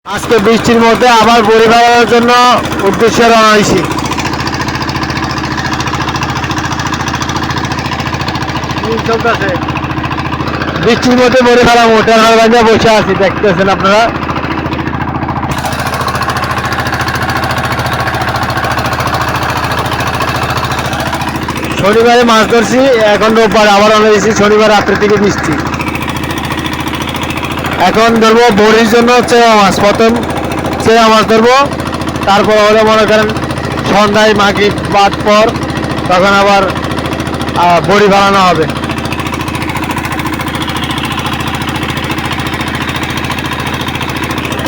আজকে বৃষ্টির মধ্যে আবার বড়ি বানানোর জন্য উদ্দেশ্যে রওনা হয়েছি। বৃষ্টির মধ্যে বড়ি বানাবো, টেরার বানিয়ে বসে আছি, দেখতেছেন আপনারা। শনিবারে মাছ ধরছি, এখন রোববার আবার রওনা হয়েছি। শনিবার রাত্রের থেকে বৃষ্টি। এখন ধরবো বড়ির জন্য চেয়া মাছ, প্রথম চেয়া মাছ ধরবো, তারপর হলে মনে করেন সন্ধ্যায় মাগরিব বাদ পর তখন আবার বড়ি বানানো হবে।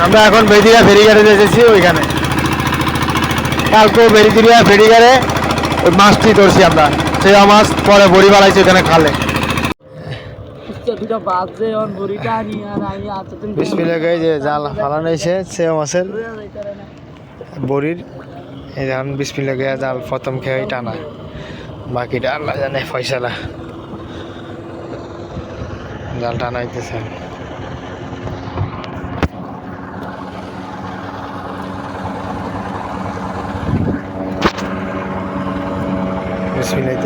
আমরা এখন বেদিয়া ফেরিঘাটে এসেছি, ওইখানে কালকেও বেরিদিয়া ফেরিঘাটে ওই মাছটি ধরছি আমরা, চেয়া মাছ, পরে বড়ি বানাইছি ওখানে খালে। যে জাল ফালানো হয়েছে চেয়া মাছের বড়ির, এই যেমন বিসমিল্লাহ গিয়া জাল প্রথম খেয়ে টানা, বাকিটা আল্লাহ জানে ফয়সালা। জাল টানা হইতেছে। বিসমিল্লাহ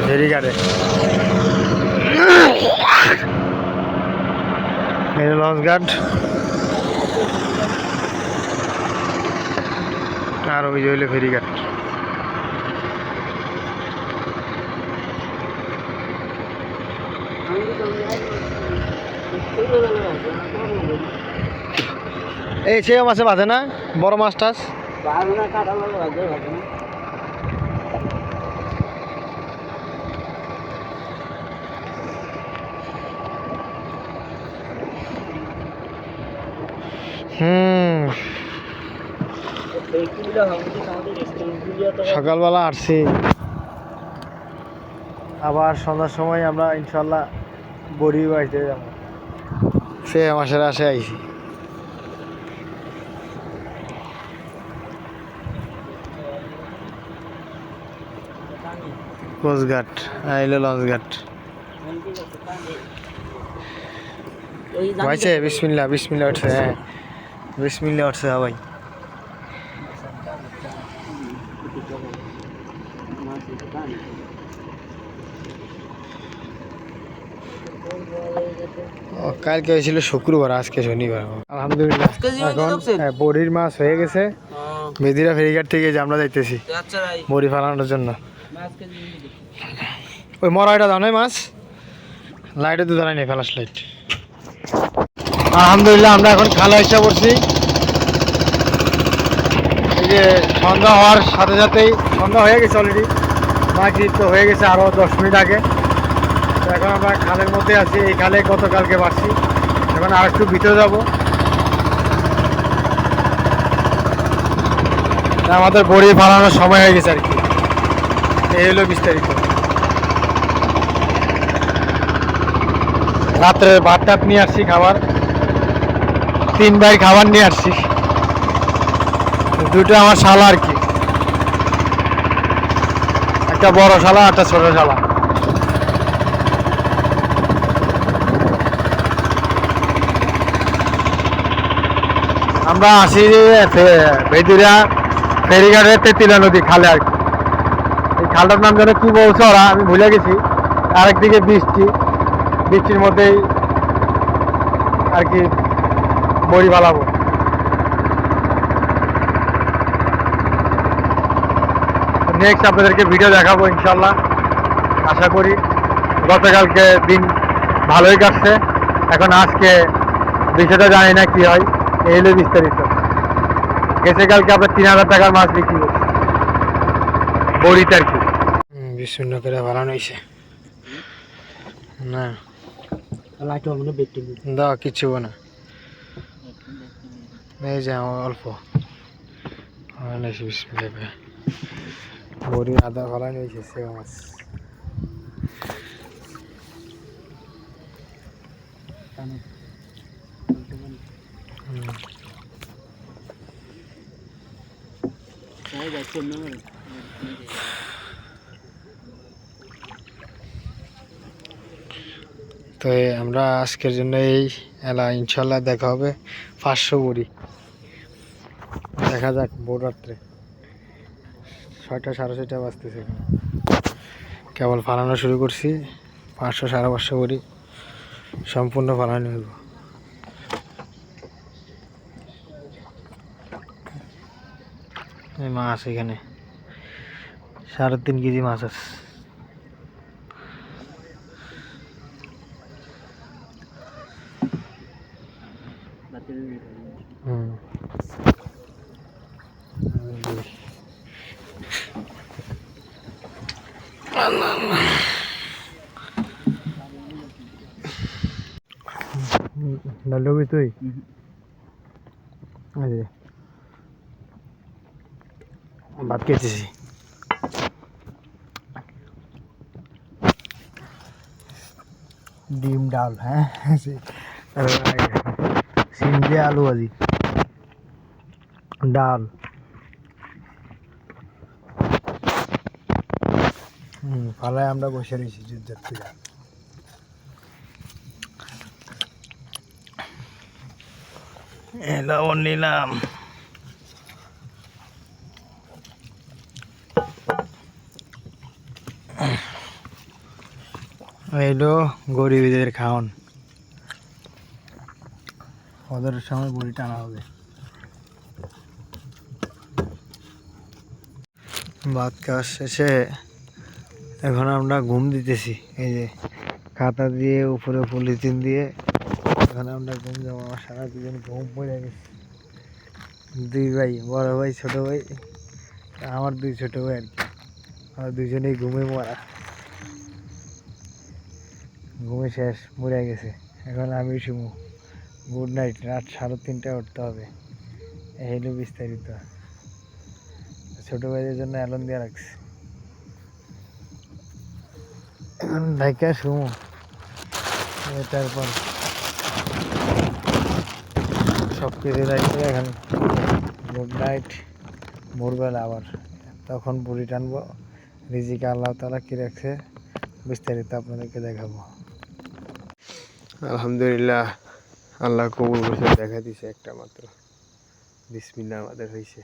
ফেরিঘাটে লঞ্চ ঘাট, আর ওই হইলে ফেরিঘাট। এই সে মাছে বাঁধে না, বড় মাছ টাছ সকালবেলা আসছি, আবার সন্ধ্যার সময় আমরা ইনশাল্লাহ বড়ি বাড়িতে যাবো। সে মাসের আসে আইছি। কোচঘাট আইলো লঞ্চ ঘাট ভাইছে। বিসমিল্লাহ বিসমিল্লাহ উঠছে, হ্যাঁ বিসমিল্লাহ উঠছে ভাই। কালকে হয়েছিল শুক্রবার, আজকে শনিবার। আলহামদুলিল্লাহ এখন বড়ির মাছ হয়ে গেছে। বেদিরা ফেরিঘাট থেকে যে আমরা যাইতেছি বড়ি ফালানোর জন্য। ওই মরাইটা দাও নাই মাছ, লাইটে তো দাঁড়াই নেই, ফ্ল্যাশ লাইট। আলহামদুলিল্লাহ আমরা এখন খালা এসে পড়ছি। এই যে সন্ধ্যা হওয়ার সাথে সাথেই, সন্ধ্যা হয়ে গেছে অলরেডি, বাকি তো হয়ে গেছে আরও 10 মিনিট আগে। এখন আমরা খালের মধ্যে আছি, এই খালে গতকালকে বাড়ছি। এখন আর একটু ভিতরে যাবো, আমাদের বড়ি ফালানোর সময় হয়ে গেছে আর কি। এই হলো বিস্তারিত। রাত্রে ভাত টাত নিয়ে আসছি, খাবার 3 ভাই খাবার নিয়ে আসছি, দুটো আমার শালা আর কি, একটা বড় শালা একটা ছোট শালা। আমরা আসি বেদুরিয়া ফেরিঘাটের তেতিলা নদী খালে আর কি। এই খালটার নাম যেন কি বলছে ওরা, আমি ভুলে গেছি। আরেকদিকে বৃষ্টি, বৃষ্টির মধ্যেই আর কি বড়ি ফালাবো। নেক্সট আপনাদেরকে ভিডিও দেখাবো ইনশাল্লাহ, আশা করি। গতকালকে দিন ভালোই কাটছে, এখন আজকে বিষয়টা জানি না কি হয়। এই হলো বিস্তারিত। গেছে কালকে আপনার 3000 টাকার মাছ বিক্রি করছে বড়িতে আর কি। বিচ্ছিন্ন করে বানানো হয়েছে না, দাও কিচ্ছু না, এই যে অল্প বড়ি আদা ফলানো হয়েছে সে মাছ। তো আমরা আজকের জন্য এই এলা, ইনশাল্লাহ দেখা হবে 500 বড়ি। দেখা যাক ভোর রাত্রে 6টা 6:30 বাজতেছে, কেবল ফালানো শুরু করছি। 500 550 বড়ি সম্পূর্ণ ফালানো হইব। এই মাছ এখানে 3.5 কেজি মাছ আছে। ডালবি তুই ভাত খেয়েছি। ডিম ডাল, হ্যাঁ সিম দিয়ে আলু ভাজি, ডাল। পালায় আমরা বসে রয়েছি যুদ্ধযাত্রীরা। লবণ নিলাম। এইলো গরিবদের খাওয়ান, ওদের সময় বড়ি টানা হবে। ভাত খাওয়া শেষে এখন আমরা ঘুম দিতেছি। এই যে খাতা দিয়ে উপরে পলিথিন দিয়ে এখন আমরা ঘুম যাবো। আমার সারা দুজন ঘুম পড়ে গেছে। 2 ভাই, বড় ভাই ছোট ভাই, আমার 2 ছোট ভাই আর কি। আমরা দুজনেই ঘুমে মরা, ঘুমে শেষ, মরে গেছে। এখন আমি শুমু। Good night. রাত 3:30টায় উঠতে হবে। এই হলো বিস্তারিত। ছোট ভাইদের জন্য অ্যালার্ম দিয়ে রাখছি। এখন ঢাকা শুমু। তারপর সব কিছু রাখছে। এখন গুড নাইট। ভোরবেলা আবার তখন বুড়ি টানবো। রিজিকে আল্লাহ তাআলা কি রাখছে বিস্তারিত আপনাদেরকে দেখাবো। আলহামদুলিল্লাহ, আল্লাহ কবুল করছে, দেখা দিছে একটা মাত্র। বিসমিল্লাহ আমাদের হয়েছে।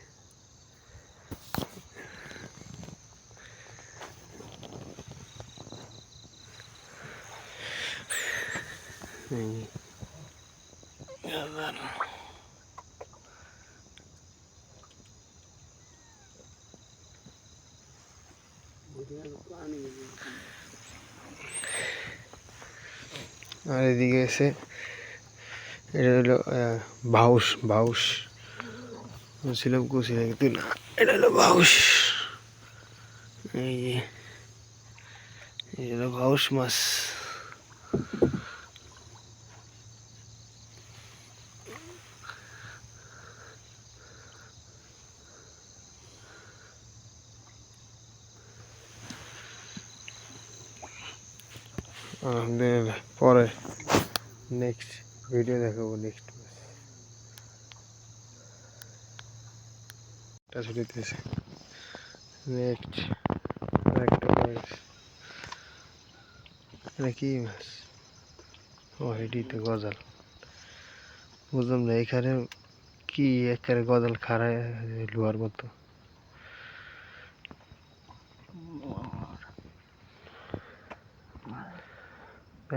আর এদিকে এসে এটা হলো বাউশ। বাউশ বলছিলাম কুচি না, কিন্তু না, এটা হলো বাউশ। এই যে এটা হলো বাউশ মাছ। আলহামদুলিল্লাহ, পরে নেক্সট ভিডিও দেখাবো। নেক্সট মাছ ছুটিতেছে। নেক্সট একটা মাছ, এটা কি মাছ? ও এটি তো গজাল। বুঝলাম না এখানে কি একেবারে গজাল খাড়ায় লোহার মতো।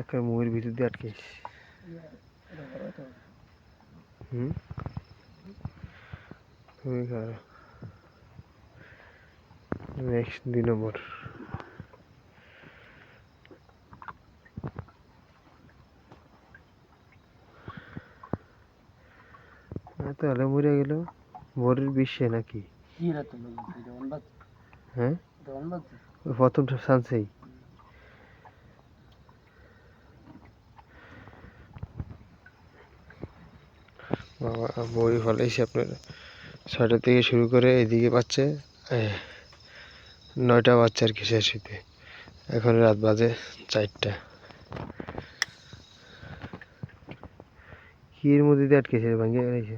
একেবারে মুখের ভিতর দিয়ে আটকেছি। খুবই খারাপ। নেক্সট 2 নম্বর। তাহলে মরে গেল ভোরের 20 নাকি? হ্যাঁ, প্রথম সানসেই। বাবা বই ফলাইছে আপনার 6টা থেকে শুরু করে এদিকে পাচ্ছে 9টা বাচ্চা আর কি শেষ হইতে। এখন রাত বাজে 4টা। কি এর মধ্যে দিয়ে আটকেছে, ভাঙে গেছে।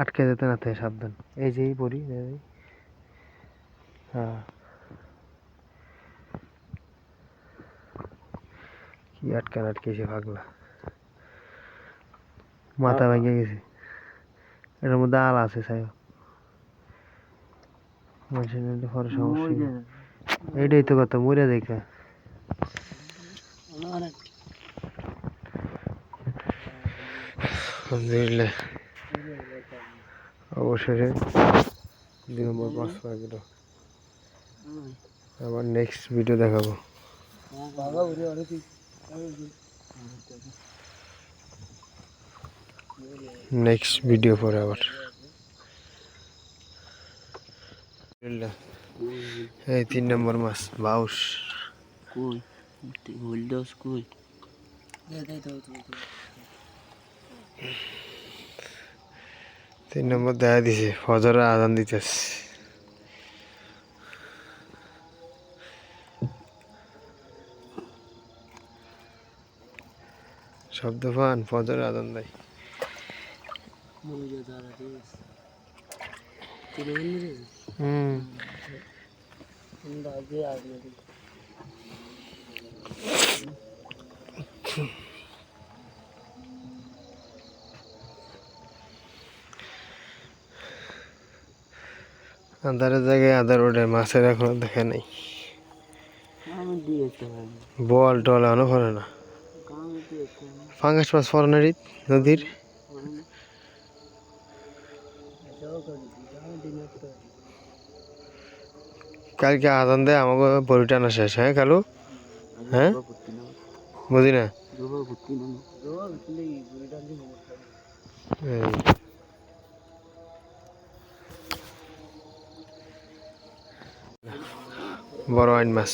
আটকে যেতে না থাকে, সাবধান। এই যে পড়ি। হ্যাঁ, কি আটকান আটকেছে পাগলা, মাথা ভেঙে গেছে। এটার মধ্যে আল আছে সাই সমস্যা। এইটাই তো কথা, মরে দেখা আলহামদুলিল্লাহ। অবশেষে 2 নম্বর মাছ পাওয়া গেল। আবার নেক্সট ভিডিও দেখাবো। নেক্সট ভিডিও পরে আবার। এই 3 নম্বর মাছ বাউস। 3 নম্বর দেখা দিছে, ফজরের আজান দিতেছে। শব্দ পান, ফজরের আজান দেয়। আন্ধারের জায়গায় আধার ওঠে, মাছের এখনো দেখা নেই। বল টল এখনো পড়ে না। ফাঙ্গাস মাছ পড়ে না নদীর। কালকে আজান দেয় আমাকে বড়ি টানা শেষ। হ্যাঁ কালু, হ্যাঁ বুঝি না। বড় আইন মাছ।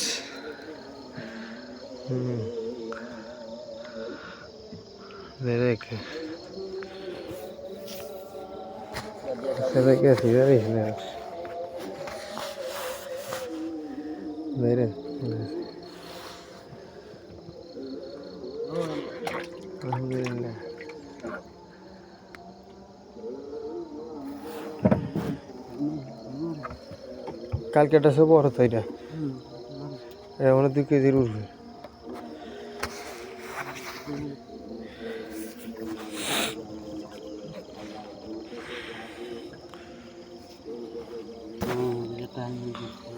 দেখ se queda así de original. Mire. Alhamdulillah. কালকে একটা সব বড় তো এটা অনেক 2 কেজির উঠবে।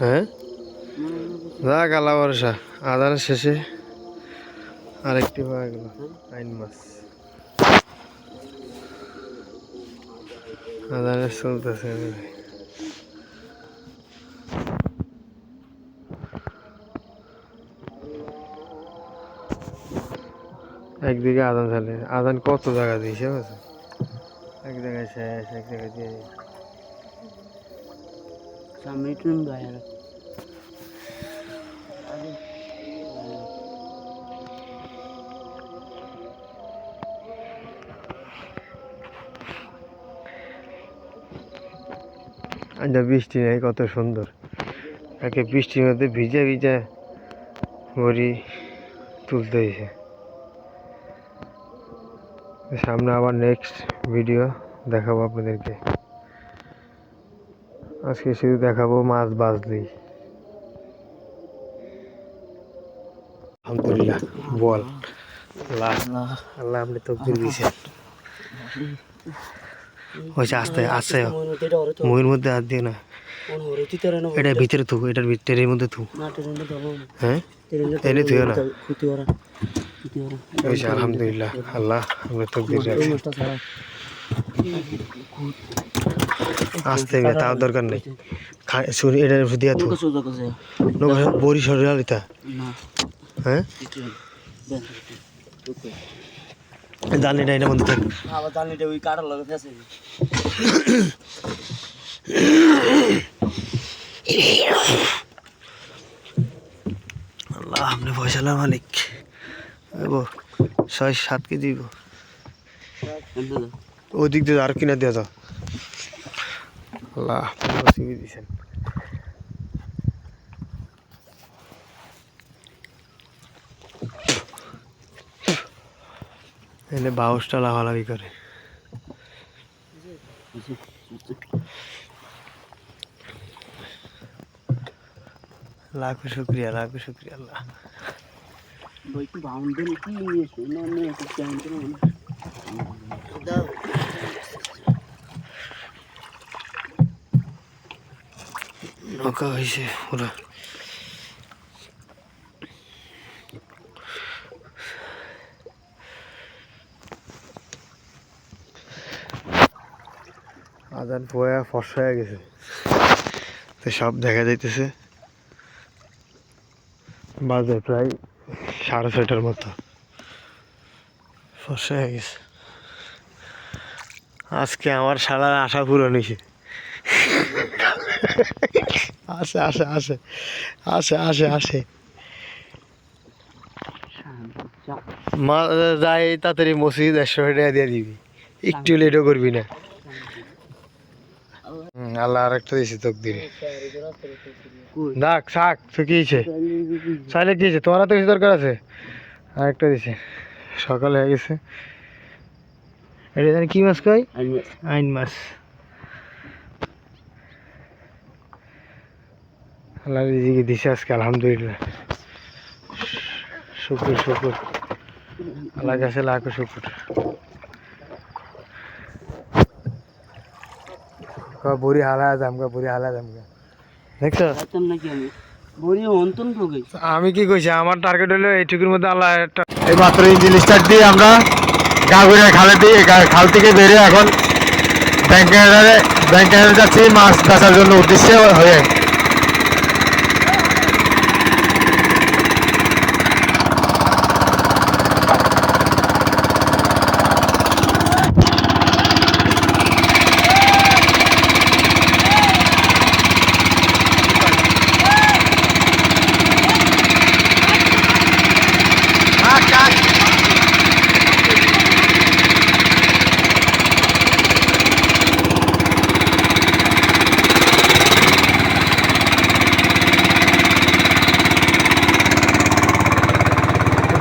হ্যাঁ যাক আল্লাহ ভরসা। আদানের শেষে আরেকটি পাওয়া গেল আইন মাছ। আদানের চলতেছে। একদিকে আদান চলে, আদান কত জায়গা দিয়েছে, এক জায়গায় শেষ, এক জায়গায় দিয়ে আজ বৃষ্টি নেই, কত সুন্দর। একে বৃষ্টির মধ্যে ভিজে ভিজে বড়ি তুলতে হয়েছে। সামনে আবার নেক্সট ভিডিও দেখাবো আপনাদেরকে। আজকে শুধু দেখাবো মাছ বাজলেই। আলহামদুলিল্লাহ বল আল্লাহ আল্লাহ আপনি তকদির দিয়েছেন। হয়েছে আস্তে আস্তে মুখের মধ্যে হাত দিয়ে না, এটার ভিতরে থুক, এটার ভিতরের মধ্যে থুক। হ্যাঁ এনে থুও না। হয়েছে আলহামদুলিল্লাহ আল্লাহ আপনি তকদির রাখছেন। আস্তে তার দরকার নেই, এটার দিয়া থুক বড়ি সরে আলিতা। হ্যাঁ জানিটা এটার মধ্যে থাক। আল্লাহ আপনি ফয়সালার মালিক। 6-7 কেজি ওই দিক দিয়ে আর কিনা দিয়ে দাও। আল্লাহ দিয়েছেন। এনে বাউসটা লাফালাফি করে। লাখো শুক্রিয়া আল্লাহ। নৌকা হয়েছে পুরা। আজান পোয়া ফর্সা হয়ে গেছে, তো সব দেখা যাইতেছে। বাজে প্রায় 6:30টার মতো, ফর্সা হয়ে গেছে। আজকে আমার শালার আশা পূরণ হয়েছে। আসে আসে আসে আসে আসে আসে মা যাই তাড়াতাড়ি মসজিদ 100 টাকা দিয়ে দিবি, একটু লেটও করবি না। আল্লাহ আর একটা দিয়েছি তোকে দিবে। দেখ শাক তো কি হয়েছে, চাইলে কি হয়েছে, তোমার তো কিছু দরকার আছে। আর একটা দিছে, সকাল হয়ে গেছে। এটা জানি কি মাছ কয়, আইন মাছ। আল্লাহ রিজিকে দিছে আজকে, আলহামদুলিল্লাহ। শুকুর শুকুর, আল্লাহর কাছে লাখো শুকুর। বুড়ি হালা জামগা, বুড়ি হালা জামগা, দেখছো? আমি কি কইছি, আমার টার্গেট হলো এইটুকুর মধ্যে। আল্লাহ এই মাত্র ইঞ্জিন স্টার্ট দিয়ে আমরা গাগুড়িয়া খালে দিয়ে খাল থেকে বেরিয়ে এখন ব্যাংকে যাচ্ছি মাছ বেচার জন্য উদ্দেশ্যে হয়ে।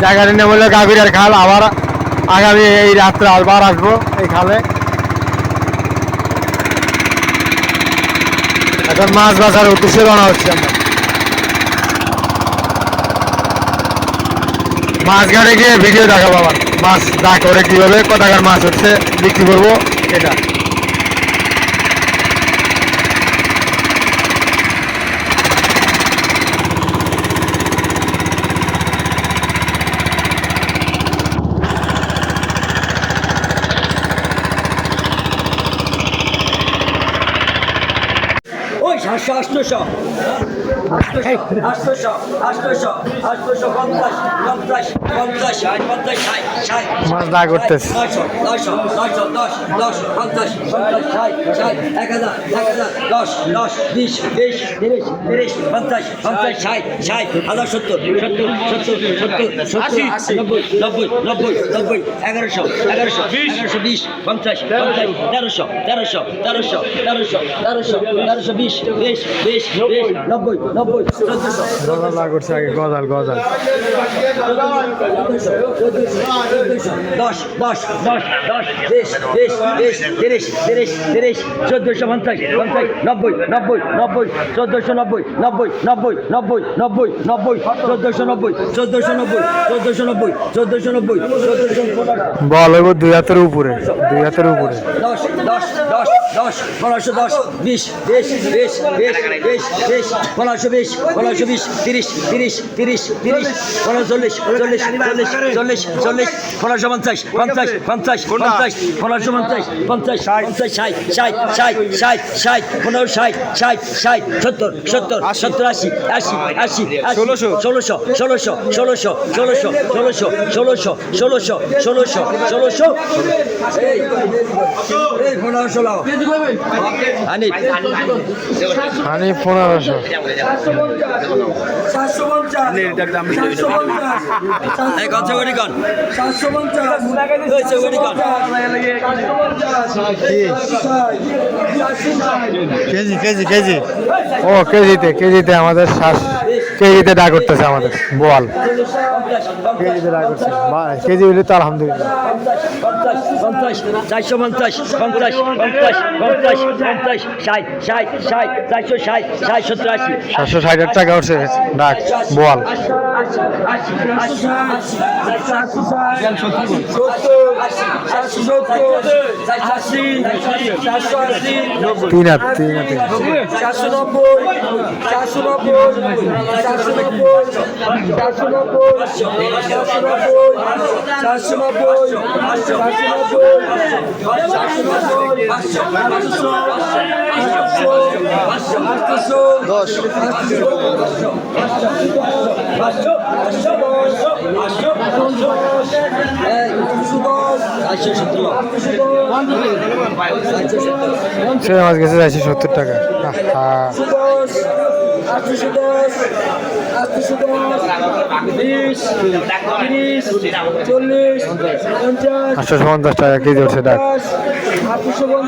জায়গাটার নাম হলো গাগুরিয়ার খাল। আবার আগামী এই রাত্রে আবার আসবো এই খালে। এখন মাছ বাজার উদ্দেশ্যে রওনা হচ্ছে আমরা। মাছ ঘাটে গিয়ে ভিডিও দেখাবো, আবার মাছ দা করে কিভাবে কোথাকার মাছ হচ্ছে বিক্রি করবো এটা। ওই 700 মাছ দা করতেছে। 1100 করছে আগে গজাল গজাল। 1490 বল 2 হাতের উপরে, 2 হাতের উপরে। 1550 কেজি কেজি কেজি। ও কেজিতে আমাদের কেজিতে ডাক করতেছে আমাদের বোয়াল, কেজিতে ডাক করছে কেজি হলে তো আলহামদুলিল্লাহ। 760 টাকা উঠছে ডাক বোয়াল। 3 হাত 3 মাছ গেছে 70 টাকা। আটশো 50 টাকা কেজি হচ্ছে ডাক। 910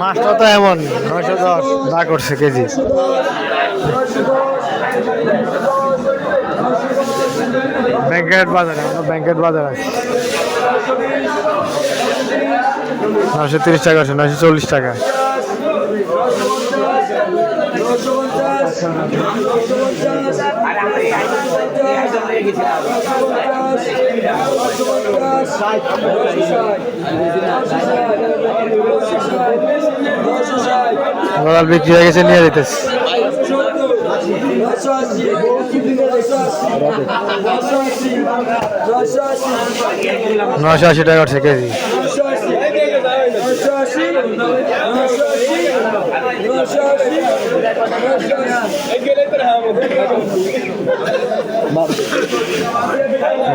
মাছটা তো এমন 910 না করছে কেজি। ব্যাংকেট বাজারে, আমরা ব্যাংকেট বাজার আছি। 930 টাকা আছে, 940 টাকা। গলাল বিক্রি হয়ে গেছে, নিয়ে যেতেছে। 980 টাকা হচ্ছে কেজি।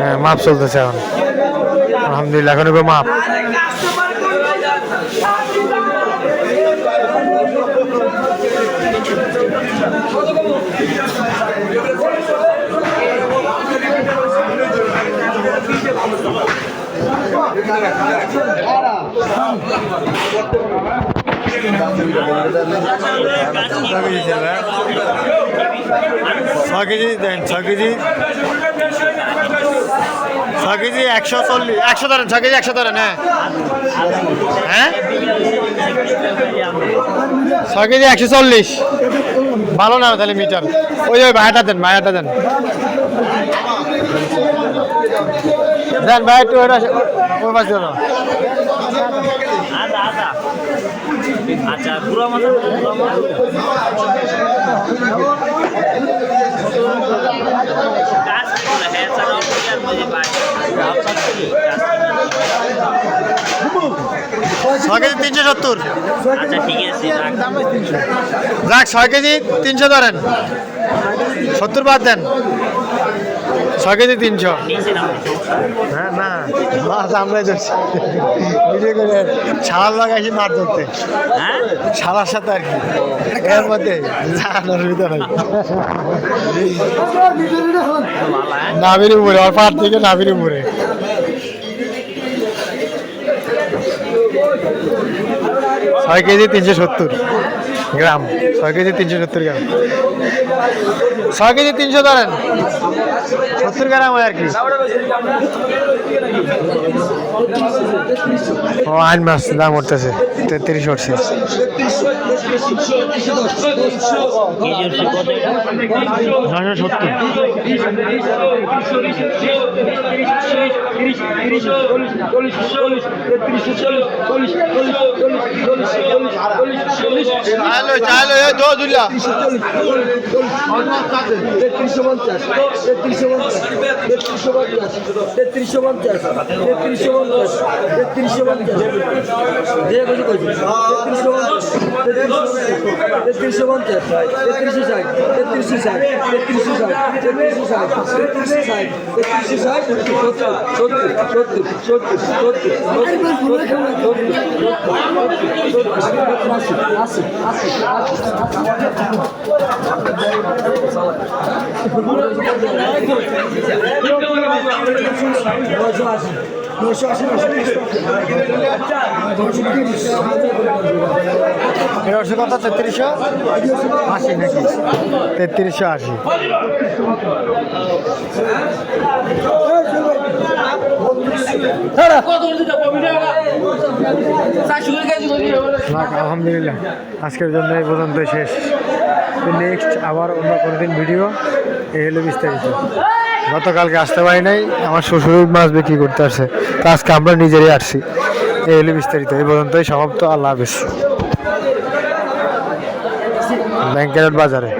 হ্যাঁ, মাপ চলতেছে এখন আলহামদুলিল্লাহ, এখন মাপ। ছয় কেজি দেন, 6 কেজি 140, 100 ধরেন, 6 কেজি 100 ধরেন। হ্যাঁ 6 কেজি 140 ভালো না তাহলে মিটার। ওই ভাইয়াটা দেন, ভাইয়াটা দেন দেন ভাই, একটু ওই পাশে দেন। আচ্ছা পুরো মাছ ছয় কেজি 370। আচ্ছা ঠিক আছে, যাক 6 কেজি 300 ধরেন, 70 বাদ দেন। 6 কেজি 300। হ্যাঁ না মাছ আমরাই ধরছি, ভিডিও করে ছাড়ার লাগাইছি মাছ ধরতে। হ্যাঁ ছাড়ার সাথে আর কি, এর মধ্যে জানার ভিতরে নাভির উপরে, আর পার থেকে নাভির উপরে। 6 কেজি 370 গ্রাম, 6 কেজি 370 গ্রাম। 6 কেজি 300 ধরেন, 70 গ্রাম হয় আর কি। ও আইন মাছ দাম উঠতেছে 33 উঠছে। 950 এটা হচ্ছে কত 3380 নাকি 3380 আলহামদুলিল্লাহ আজকের জন্য এই পর্যন্ত শেষ। নেক্সট আবার অন্য কোনো দিন ভিডিও। এই হলো বিস্তারিত। গতকালকে আসতে পারি নাই, আমার শ্বশুর মাছ বিক্রি করতে আসছে, তো আজকে আমরা নিজেরই আসছি। এই হলো বিস্তারিত। এই পর্যন্তই সমাপ্ত। আল্লাহ হাফেজ। ব্যাংকের বাজারে।